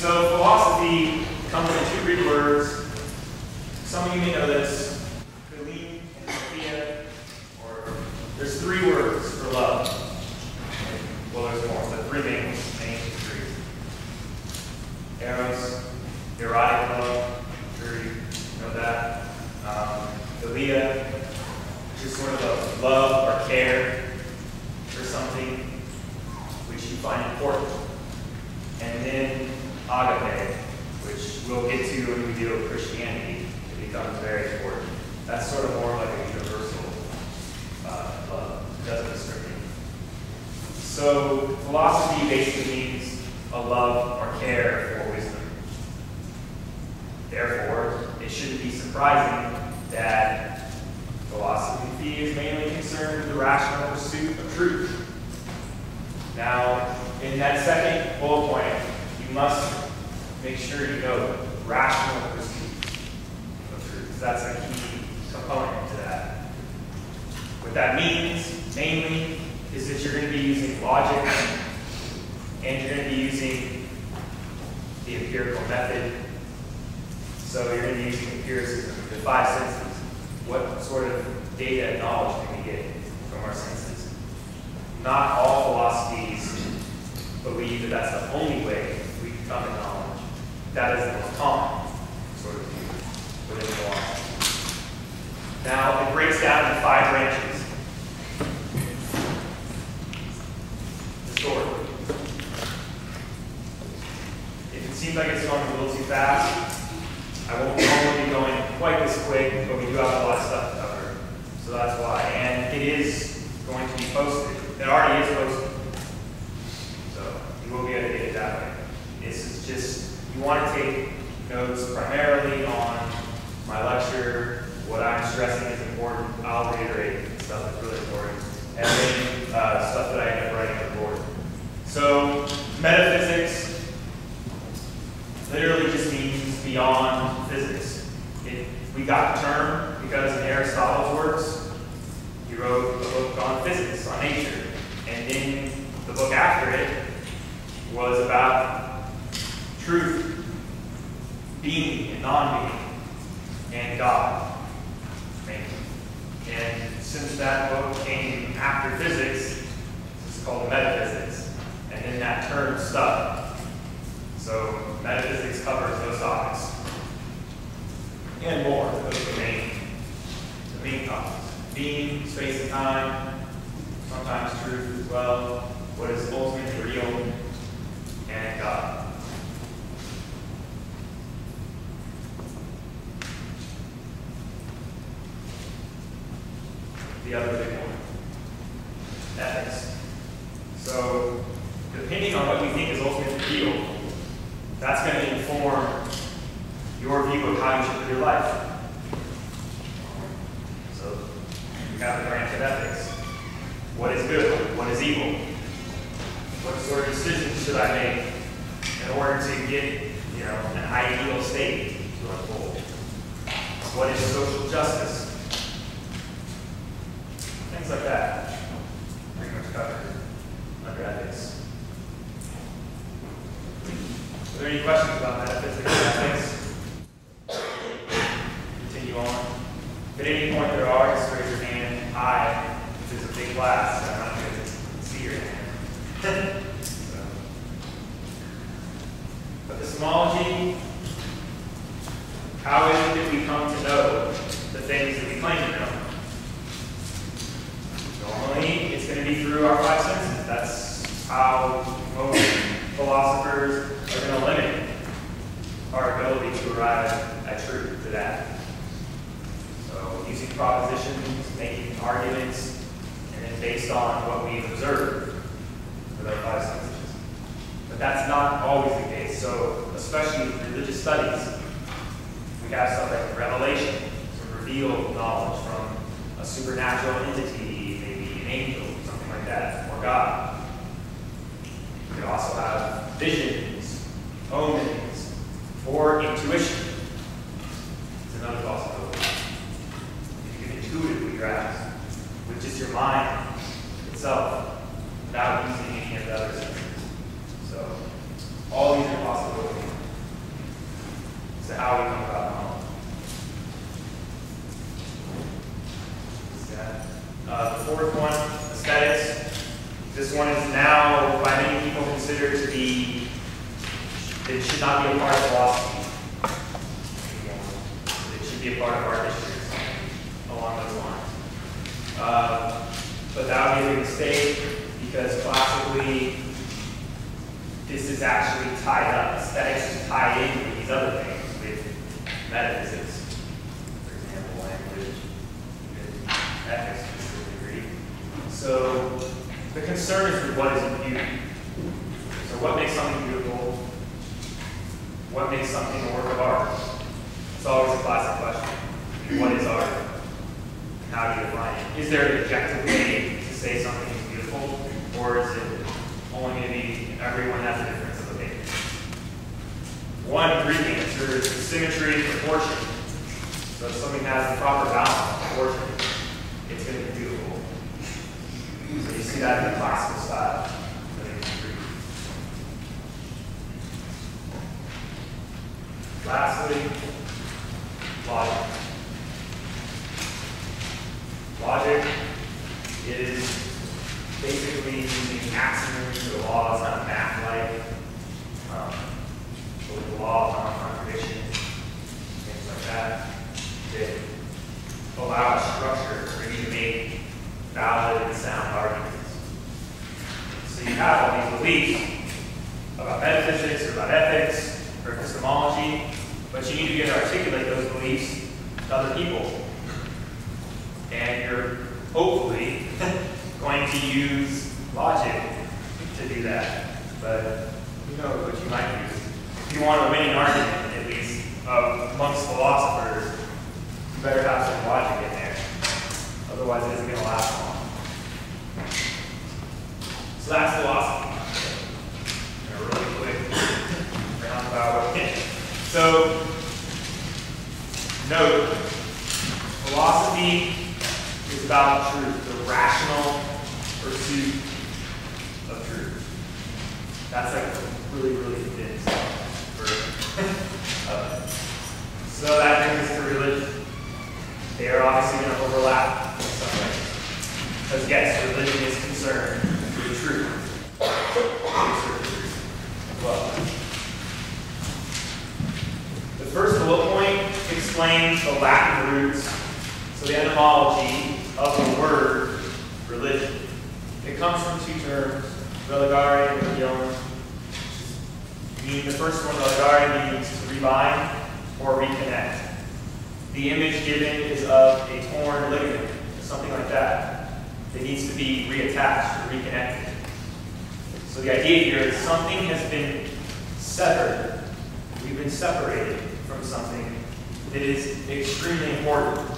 So philosophy comes in two Greek words. Some of you may know this. Philim and Sophia. Or there's three words for love. Well, there's more, but three main three. Eros, erotic love. I'm sure you know that. Philia, which is sort of a love or care for something which you find important. And then agape, which we'll get to when we deal with Christianity. It becomes very important. That's sort of more like a universal love. It doesn't discriminate. So philosophy basically means a love or care for wisdom. Therefore, it shouldn't be surprising that philosophy is mainly concerned with the rational pursuit of truth. Now, in that second bullet point, you must make sure you know rational pursuit of truth. That's a key component to that. What that means, mainly, is that you're going to be using logic and you're going to be using the empirical method. So you're going to be using empiricism, the five senses. What sort of data and knowledge can we get from our senses? Not all philosophies believe that that's the only way we can come to knowledge. That is the most common sort of view within philosophy. Now, it breaks down into five branches. Historically. If it seems like it's going a little too fast, I won't normally be going quite this quick, but we do have a lot of stuff to cover. So that's why. And it is going to be posted. It already is posted. So you will be able to get it that way. This is just, you want to take notes primarily on my lecture, what I'm stressing is important. I'll reiterate stuff that's really important. And then stuff that I end up writing on the board. So metaphysics literally just means beyond physics. We got the term because in Aristotle's works, he wrote a book on physics, on nature. And then the book after it was about truth, being and non-being, and God. And since that book came after physics, it's called metaphysics. And then that term stuck. So metaphysics covers those topics. And more, those are the main topics. Being, space and time, sometimes truth as well, what is ultimately real, and God. The other big one, ethics. So, depending on what you think is ultimately real, that's going to inform your view of how you should live your life. So, you have the branch of ethics. What is good? What is evil? What sort of decisions should I make in order to get, an ideal state to unfold? What is social justice? Things like that. Pretty much covered under ethics. Are there any questions about metaphysics and ethics? Continue on. If at any point there are, just raise your hand high. This is a big class, so I'm not going to see your hand. But epistemology, how is it that we come to know the things that we claim to know? Normally, it's going to be through our five senses. That's how most philosophers are going to limit our ability to arrive at truth to that. So, using propositions, making arguments, and then based on what we've observed with our five senses. But that's not always the case. So, especially in religious studies, we have stuff like revelation, some revealed knowledge from a supernatural entity, maybe an angel, something like that, or God. We could also have visions, omens, or intuition. It's another possibility. You can intuitively grasp with just your mind itself without using any of the other senses. So all these are possibilities. consider to be, it should not be a part of philosophy. It should be a part of art history or something along those lines. But that would be a mistake because classically, this is actually tied up. Aesthetics is tied in with these other things, with metaphysics, for example, language, even ethics to a certain degree. So the concern is with what is beauty. So what makes something beautiful? What makes something a work of art? It's always a classic question. What is art? And how do you define it? Is there an objective way to say something is beautiful? Or is it only going to be everyone has a difference of opinion? One Greek answer is symmetry and proportion. So if something has the proper balance of proportion, it's going to be beautiful. So you see that in the classical style. Lastly, logic. Logic is basically using axioms or laws, not math-like, with the law of non-contradiction, things like that, that allow a structure for you to make valid and sound arguments. So you have all these beliefs about metaphysics, or about ethics, or epistemology, but you need to be able to articulate those beliefs to other people. And you're hopefully going to use logic to do that. But who knows what you might use. If you want to win an argument, at least, amongst philosophers, you better have some logic in there. Otherwise, it isn't going to last long. So that's philosophy. Really quick, round about what. So, note, philosophy is about truth, the rational pursuit of truth. That's like really, really thin stuff. So that brings us to religion. They are obviously going to overlap in some ways. Because yes, religion is concerned with truth. Well, the first bullet point explains the Latin roots, so the etymology of the word religion. It comes from two terms, religare and religione. The first one, religare, means to rebind or reconnect. The image given is of a torn ligament, something like that. It needs to be reattached or reconnected. So the idea here is something has been severed. We've been separated from something that is extremely important.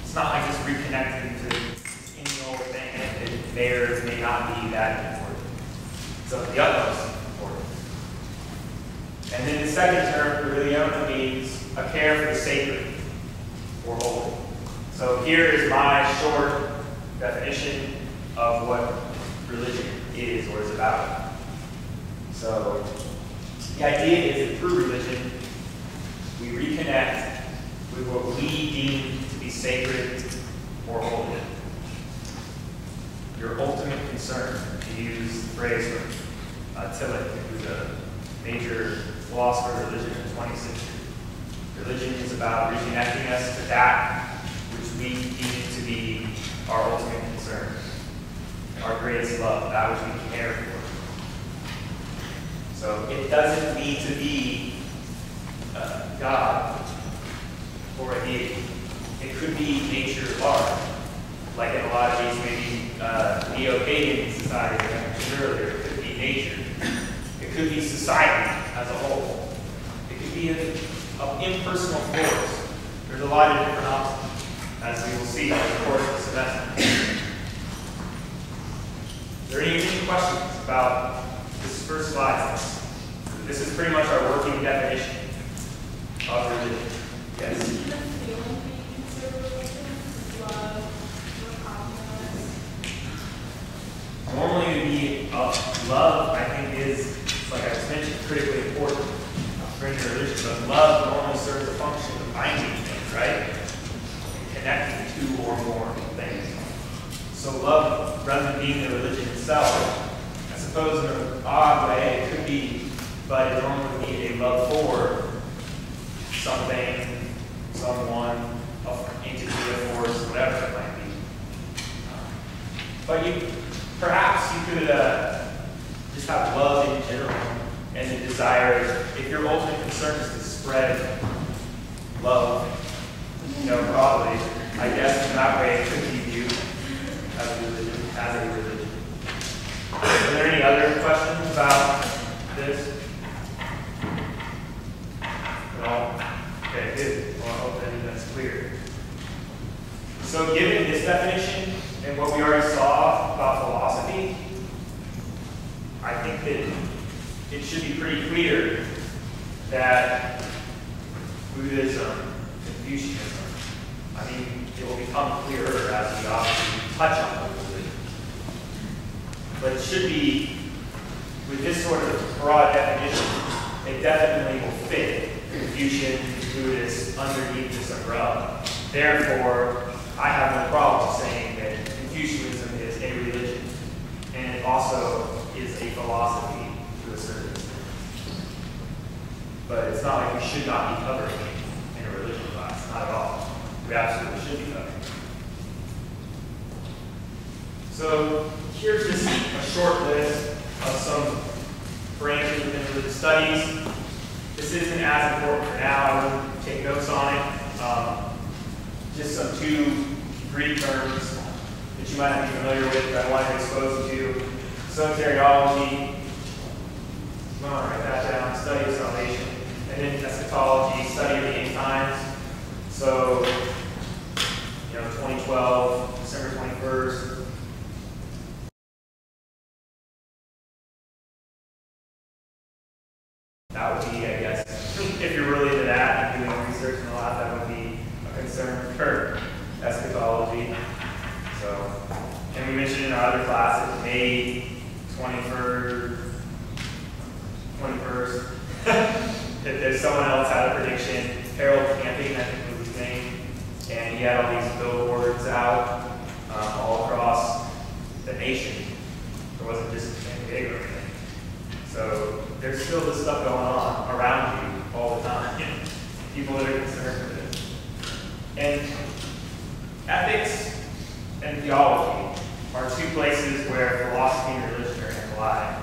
It's not like just reconnecting to any old thing that may or may not be that important. It's of the utmost importance. And then the second term, religione, means a care for the sacred or holy. So here is my short definition of what religion is or is about. So the idea is that through religion, we reconnect with what we deem to be sacred or holy. Your ultimate concern, to use the phrase from Tillich, who's a major philosopher of religion in the 20th century. Religion is about reconnecting us to that which we deem to be our ultimate concern, our greatest love, that which we care for. So it doesn't need to be God or a deity. It could be nature at large, like in a lot of these maybe neo-pagan societies that I mentioned earlier. It could be nature. It could be society as a whole. It could be an impersonal force. There's a lot of different options, as we will see over the course of the semester. Are there any questions about this first slide? This is pretty much our working definition of religion. Yes? Normally, it would be love, I think, is, like I just mentioned, critically important for any religion. But love normally serves the function of binding things, right? Connecting two or more things. So love, rather than being the religion itself, I suppose in an odd way, but it normally would need a love for something, someone, an entity, a force, whatever it might be. But perhaps you could just have love in general, and the desire, if your ultimate concern is to spread love, probably, I guess in that way it could be viewed as a religion. Are there any other questions about this? No? Okay, good. Well, I hope that that's clear. So given this definition and what we already saw about philosophy, I think that it should be pretty clear that Buddhism, Confucianism, it will become clearer as we obviously touch on those religions. But it should be, with this sort of broad definition, it definitely will fit Confucian, Buddhist underneath this umbrella. Therefore, I have no problem saying that Confucianism is a religion, and it also is a philosophy to a certain extent. But it's not like we should not be covered in a religion class, not at all. We absolutely should be covered. So here's just a short list of some branches within religious studies. This isn't as important for now. I wouldn't take notes on it. Just some two Greek terms that you might not be familiar with that I want to expose you to. Soteriology, I'm going to write that down, study of salvation. And then eschatology, study of the end times. So, 2012, December 21st. That would be, I guess, if you're really into that and doing research and all that, that would be a concern for eschatology. So, and we mentioned in our other classes, May 21st, if there's someone else had a prediction, Harold Camping, I think was his name, and he had all these billboards out all across the nation. It wasn't just San Diego or anything. So there's still this stuff going on around you all the time. People that are concerned with it. And ethics and theology are two places where philosophy and religion are going to collide.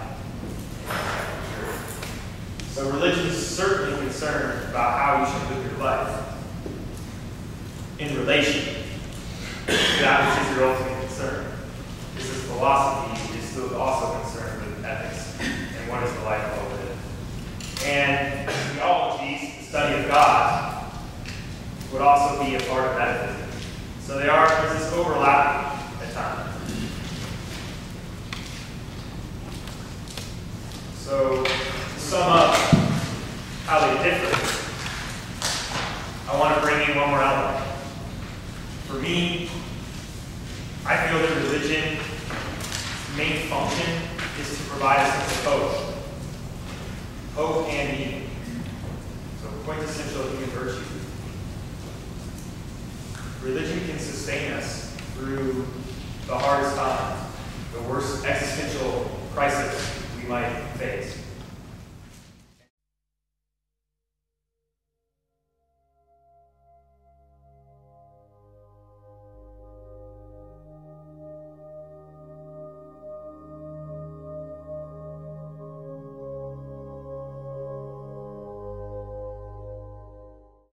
So religion is certainly concerned about how you should live your life in relation to that which is your ultimate concern. This is philosophy is still also concerned with ethics and what is the life well lived. And theology, the study of God, would also be a part of metaphysics. So there's this overlapping at times. So to sum up how they differ, I want to bring in one more element. For me, I feel that religion's main function is to provide a sense of hope. Hope and meaning. So quintessential human virtue. Religion can sustain us through the hard